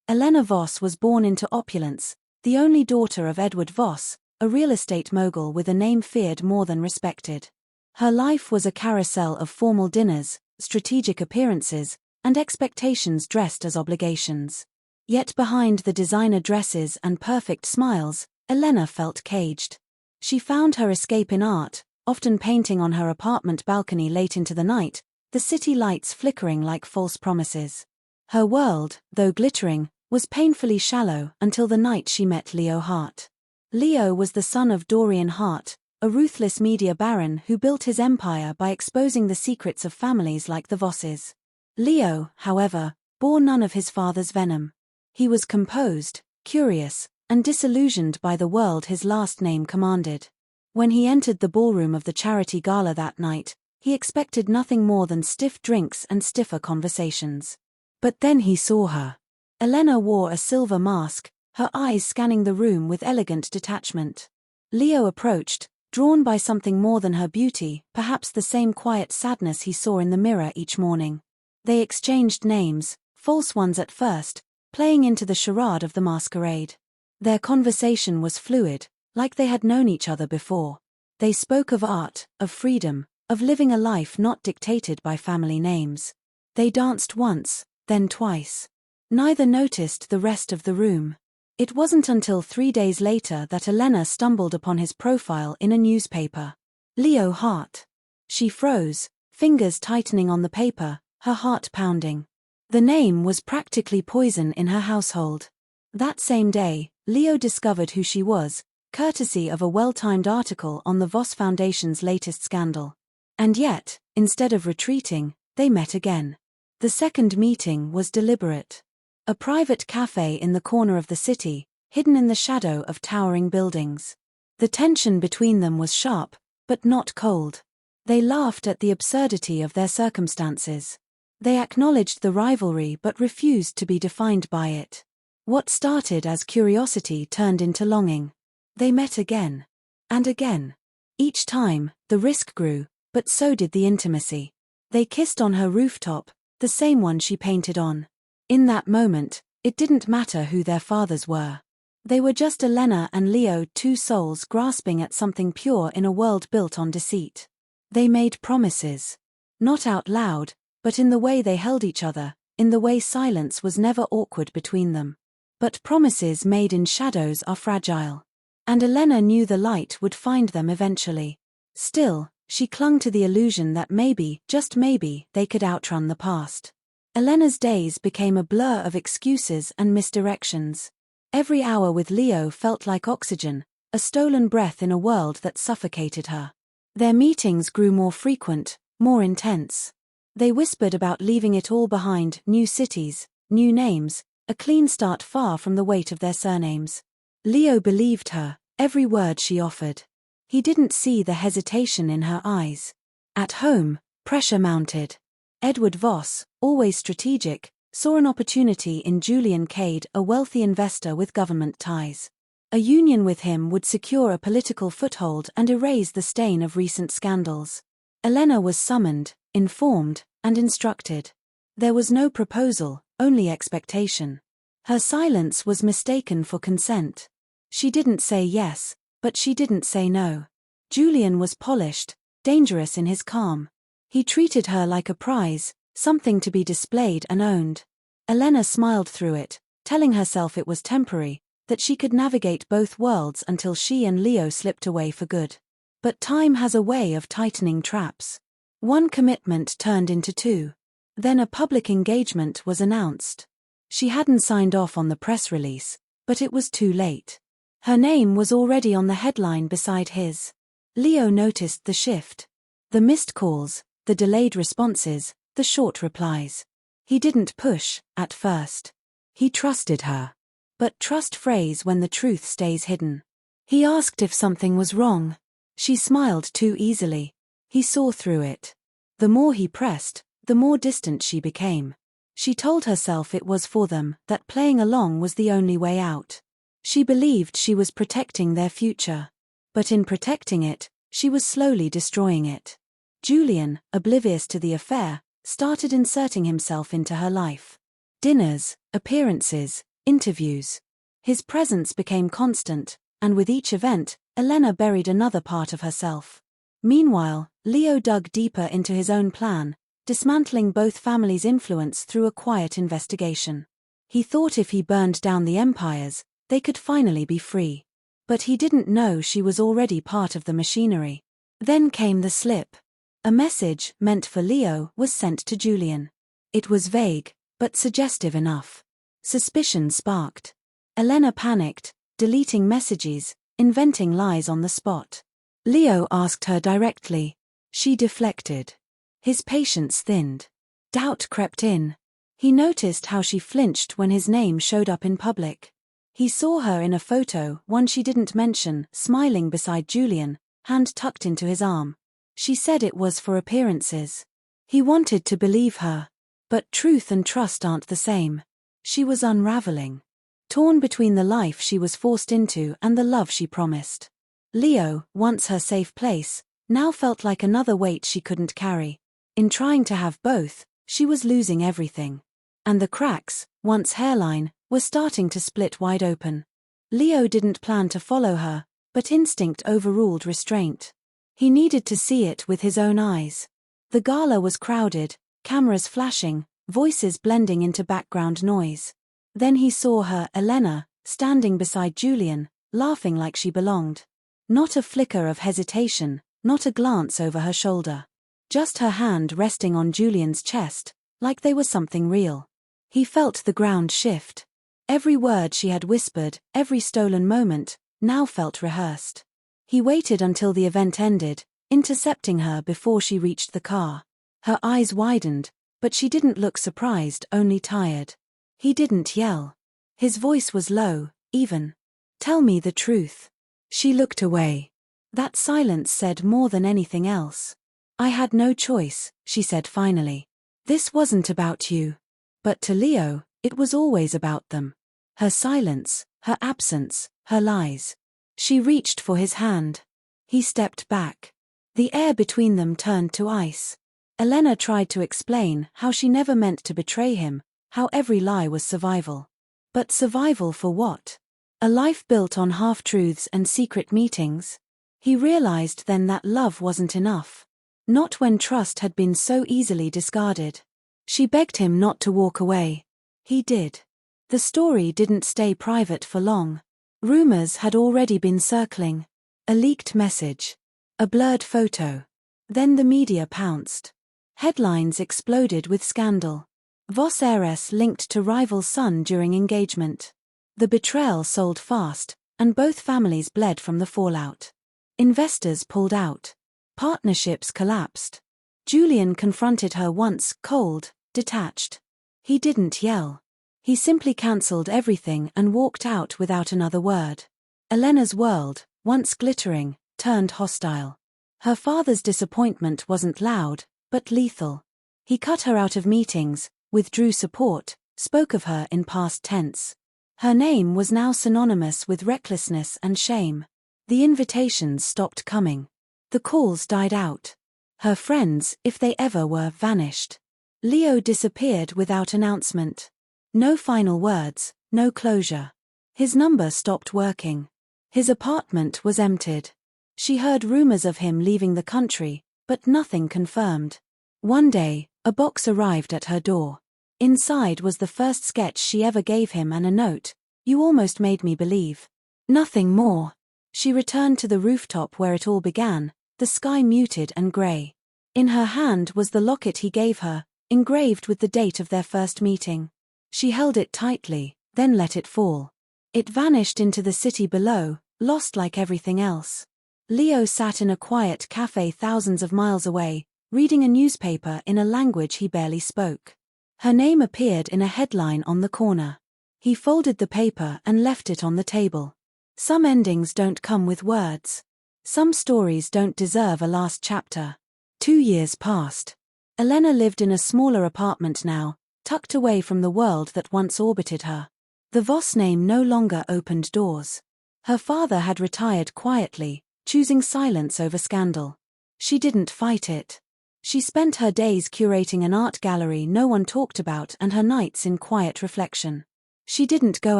Elena Voss was born into opulence, the only daughter of Edward Voss, a real estate mogul with a name feared more than respected. Her life was a carousel of formal dinners, strategic appearances, and expectations dressed as obligations. Yet behind the designer dresses and perfect smiles, Elena felt caged. She found her escape in art, often painting on her apartment balcony late into the night, the city lights flickering like false promises. Her world, though glittering, was painfully shallow until the night she met Leo Hart. Leo was the son of Dorian Hart, a ruthless media baron who built his empire by exposing the secrets of families like the Vosses. Leo, however, bore none of his father's venom. He was composed, curious, and disillusioned by the world his last name commanded. When he entered the ballroom of the charity gala that night, he expected nothing more than stiff drinks and stiffer conversations. But then he saw her. Elena wore a silver mask, her eyes scanning the room with elegant detachment. Leo approached, drawn by something more than her beauty, perhaps the same quiet sadness he saw in the mirror each morning. They exchanged names, false ones at first, playing into the charade of the masquerade. Their conversation was fluid, like they had known each other before. They spoke of art, of freedom, of living a life not dictated by family names. They danced once, then twice. Neither noticed the rest of the room. It wasn't until 3 days later that Elena stumbled upon his profile in a newspaper. Leo Hart. She froze, fingers tightening on the paper, her heart pounding. The name was practically poison in her household. That same day, Leo discovered who she was, courtesy of a well-timed article on the Voss Foundation's latest scandal. And yet, instead of retreating, they met again. The second meeting was deliberate. A private cafe in the corner of the city, hidden in the shadow of towering buildings. The tension between them was sharp, but not cold. They laughed at the absurdity of their circumstances. They acknowledged the rivalry but refused to be defined by it. What started as curiosity turned into longing. They met again. And again. Each time, the risk grew, but so did the intimacy. They kissed on her rooftop, the same one she painted on. In that moment, it didn't matter who their fathers were. They were just Elena and Leo, two souls grasping at something pure in a world built on deceit. They made promises. Not out loud, but in the way they held each other, in the way silence was never awkward between them. But promises made in shadows are fragile. And Elena knew the light would find them eventually. Still, she clung to the illusion that maybe, just maybe, they could outrun the past. Elena's days became a blur of excuses and misdirections. Every hour with Leo felt like oxygen, a stolen breath in a world that suffocated her. Their meetings grew more frequent, more intense. They whispered about leaving it all behind, new cities, new names, a clean start far from the weight of their surnames. Leo believed her, every word she offered. He didn't see the hesitation in her eyes. At home, pressure mounted. Edward Voss, always strategic, saw an opportunity in Julian Cade, a wealthy investor with government ties. A union with him would secure a political foothold and erase the stain of recent scandals. Elena was summoned, informed, and instructed. There was no proposal, only expectation. Her silence was mistaken for consent. She didn't say yes, but she didn't say no. Julian was polished, dangerous in his calm. He treated her like a prize, something to be displayed and owned. Elena smiled through it, telling herself it was temporary, that she could navigate both worlds until she and Leo slipped away for good. But time has a way of tightening traps. One commitment turned into two. Then a public engagement was announced. She hadn't signed off on the press release, but it was too late. Her name was already on the headline beside his. Leo noticed the shift. The missed calls, the delayed responses, the short replies. He didn't push, at first. He trusted her. But trust frays when the truth stays hidden. He asked if something was wrong. She smiled too easily. He saw through it. The more he pressed, the more distant she became. She told herself it was for them, that playing along was the only way out. She believed she was protecting their future. But in protecting it, she was slowly destroying it. Julian, oblivious to the affair, started inserting himself into her life. Dinners, appearances, interviews. His presence became constant, and with each event, Elena buried another part of herself. Meanwhile, Leo dug deeper into his own plan, dismantling both families' influence through a quiet investigation. He thought if he burned down the empires, they could finally be free. But he didn't know she was already part of the machinery. Then came the slip. A message, meant for Leo, was sent to Julian. It was vague, but suggestive enough. Suspicion sparked. Elena panicked, deleting messages, inventing lies on the spot. Leo asked her directly. She deflected. His patience thinned. Doubt crept in. He noticed how she flinched when his name showed up in public. He saw her in a photo, one she didn't mention, smiling beside Julian, hand tucked into his arm. She said it was for appearances. He wanted to believe her. But truth and trust aren't the same. She was unraveling. Torn between the life she was forced into and the love she promised. Leo, once her safe place, now felt like another weight she couldn't carry. In trying to have both, she was losing everything. And the cracks, once hairline, were starting to split wide open. Leo didn't plan to follow her, but instinct overruled restraint. He needed to see it with his own eyes. The gala was crowded, cameras flashing, voices blending into background noise. Then he saw her, Elena, standing beside Julian, laughing like she belonged. Not a flicker of hesitation, not a glance over her shoulder. Just her hand resting on Julian's chest, like they were something real. He felt the ground shift. Every word she had whispered, every stolen moment, now felt rehearsed. He waited until the event ended, intercepting her before she reached the car. Her eyes widened, but she didn't look surprised, only tired. He didn't yell. His voice was low, even. "Tell me the truth." She looked away. That silence said more than anything else. "I had no choice," she said finally. "This wasn't about you." But to Leo, it was always about them. Her silence, her absence, her lies. She reached for his hand. He stepped back. The air between them turned to ice. Elena tried to explain how she never meant to betray him, how every lie was survival. But survival for what? A life built on half-truths and secret meetings? He realized then that love wasn't enough. Not when trust had been so easily discarded. She begged him not to walk away. He did. The story didn't stay private for long. Rumors had already been circling. A leaked message. A blurred photo. Then the media pounced. Headlines exploded with scandal. Voss heiress linked to rival son during engagement. The betrayal sold fast, and both families bled from the fallout. Investors pulled out. Partnerships collapsed. Julian confronted her once, cold, detached. He didn't yell. He simply cancelled everything and walked out without another word. Elena's world, once glittering, turned hostile. Her father's disappointment wasn't loud, but lethal. He cut her out of meetings, withdrew support, spoke of her in past tense. Her name was now synonymous with recklessness and shame. The invitations stopped coming. The calls died out. Her friends, if they ever were, vanished. Leo disappeared without announcement. No final words, no closure. His number stopped working. His apartment was emptied. She heard rumors of him leaving the country, but nothing confirmed. One day, a box arrived at her door. Inside was the first sketch she ever gave him and a note. "You almost made me believe." Nothing more. She returned to the rooftop where it all began, the sky muted and grey. In her hand was the locket he gave her, engraved with the date of their first meeting. She held it tightly, then let it fall. It vanished into the city below, lost like everything else. Leo sat in a quiet cafe thousands of miles away, reading a newspaper in a language he barely spoke. Her name appeared in a headline on the corner. He folded the paper and left it on the table. Some endings don't come with words. Some stories don't deserve a last chapter. 2 years passed. Elena lived in a smaller apartment now, tucked away from the world that once orbited her. The Voss name no longer opened doors. Her father had retired quietly, choosing silence over scandal. She didn't fight it. She spent her days curating an art gallery no one talked about and her nights in quiet reflection. She didn't go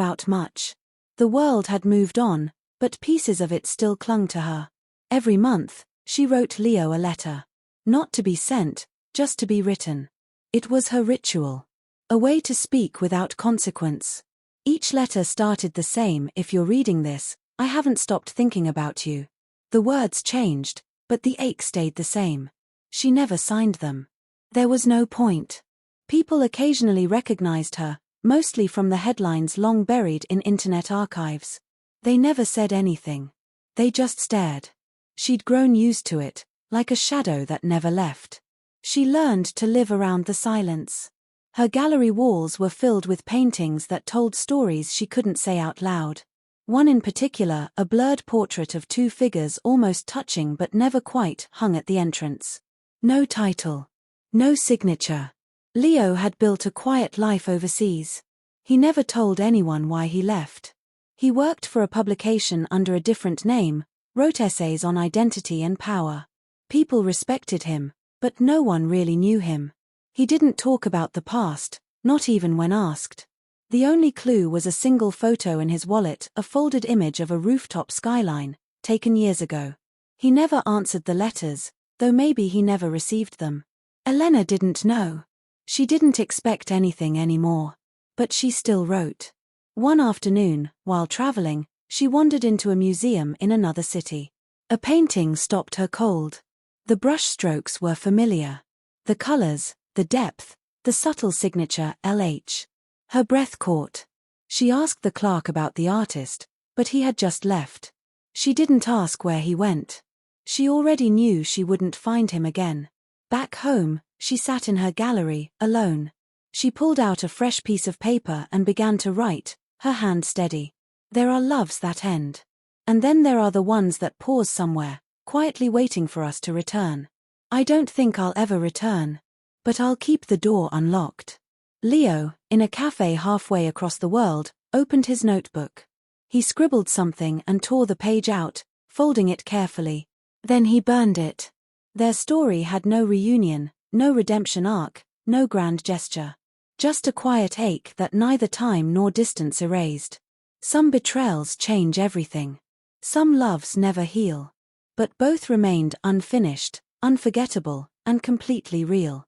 out much. The world had moved on, but pieces of it still clung to her. Every month, she wrote Leo a letter. Not to be sent, just to be written. It was her ritual. A way to speak without consequence. Each letter started the same: if you're reading this, I haven't stopped thinking about you. The words changed, but the ache stayed the same. She never signed them. There was no point. People occasionally recognized her, mostly from the headlines long buried in internet archives. They never said anything. They just stared. She'd grown used to it, like a shadow that never left. She learned to live around the silence. Her gallery walls were filled with paintings that told stories she couldn't say out loud. One in particular, a blurred portrait of two figures almost touching but never quite, hung at the entrance. No title. No signature. Leo had built a quiet life overseas. He never told anyone why he left. He worked for a publication under a different name, wrote essays on identity and power. People respected him, but no one really knew him. He didn't talk about the past, not even when asked. The only clue was a single photo in his wallet, a folded image of a rooftop skyline, taken years ago. He never answered the letters, though maybe he never received them. Elena didn't know. She didn't expect anything anymore. But she still wrote. One afternoon, while traveling, she wandered into a museum in another city. A painting stopped her cold. The brushstrokes were familiar. The colors, the depth, the subtle signature LH. Her breath caught. She asked the clerk about the artist, but he had just left. She didn't ask where he went. She already knew she wouldn't find him again. Back home, she sat in her gallery, alone. She pulled out a fresh piece of paper and began to write, her hand steady. There are loves that end. And then there are the ones that pause somewhere, quietly waiting for us to return. I don't think I'll ever return. But I'll keep the door unlocked. Leo, in a cafe halfway across the world, opened his notebook. He scribbled something and tore the page out, folding it carefully. Then he burned it. Their story had no reunion, no redemption arc, no grand gesture. Just a quiet ache that neither time nor distance erased. Some betrayals change everything. Some loves never heal. But both remained unfinished, unforgettable, and completely real.